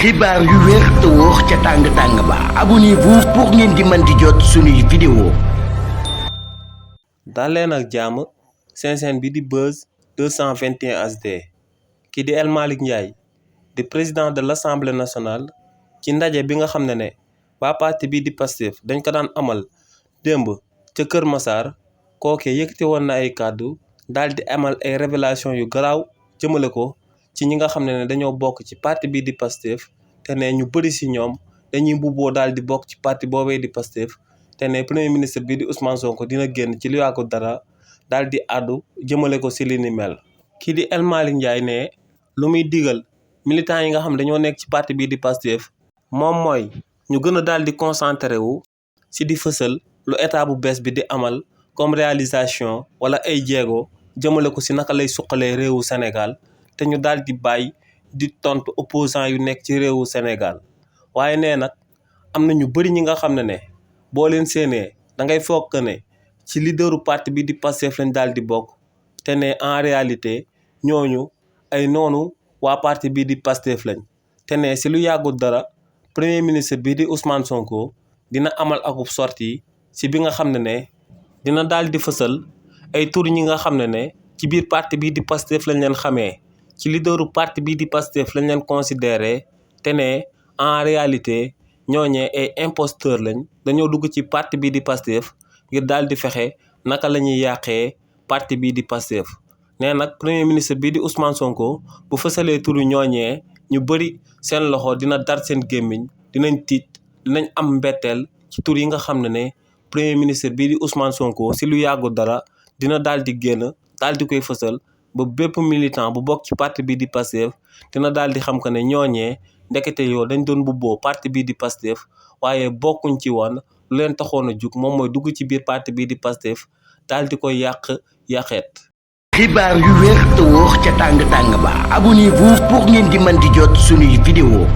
xibaar yu wér te wóor ca tàng ba abonnez-vous pour ngeen di mën di jot suñuy vidéo. dal leen ak jàmm seen bi di Buzz 221 HD ki di El Malick Ndiaye di président de l'Assemblée nationale ci ndaje bi nga xam ne waa parti bi di Pastef dañ ko daan amal démb ca Kër Massar kooke yëkkati woon na ay kàddu daal di amal ay révélation yu garaaw jëmale ko ci ñi nga xam ne dañoo bokk ci parti bi di Pastef te ne ñu bëri si ñoom dañuy mbubboo daal di bokk ci parti boobee di Pastef te ne premier ministre bi di Ousmane Sonko dina génn ci lu yàggu dara daal di àddu jëmale ko si li ni mel. kii di El Malick Ndiaye ne lu muy digal militants yi nga xam dañoo nekk ci parti bi di Pastef moom mooy ñu gën a daal di concentré wu si di fësal lu état bu bees bi di amal comme réalisation wala ay jéego jëmale ko si naka lay suqalee réewu Sénégal te ñu daal di bàyyi di tontu opposant yu nekk ci réewu Sénégal waaye nee nag am na ñu bëri ñi nga xam ne boo leen séenee da ngay foog ne ci leaderu parti bi di Pastef lañ daal di bokk te ne en réalité ñooñu ay noonu waa parti bi di Pastef lañ te ne si lu yàggul dara premier ministre bi di Ousmane Sonko dina amal akub sortie si bi nga xam ne dina daal di fësal ay tur ñi nga xam ne ci biir parti bi di Pastef lañ leen xamee ci leaderu parti bi di Pastef lañ leen considéré te ne en réalité ñooñee ay imposteur lañ dañoo dugg ci parti bi di Pastef ngir daal di fexe naka la ñuy yàqee parti bi di Pastef nee nag premier ministre bi di Ousmane Sonko bu fësalee turu ñooñee ñu bëri seen loxo dina dar seen gémmiñ dinañ tiit dinañ am mbetteel ci tur yi nga xam ne premier ministre bi di Ousmane Sonko si lu yàggu dara dina daal di génn daal di koy fësal ba bépp militant bu bokk ci parti bi di Pastef dina daal di xam que ne ñooñee ndekete yoo dañ doon bubboo parti bi di Pastef waaye bokkuñ ci woon lu leen taxoon a jug moom mooy dugg ci biir parti bi di Pastef daal di koy yàqeet. xibaar yu wér te wóor ca tàng ba abonnez-vous pour ngeen di mën di jot suñuy vidéo.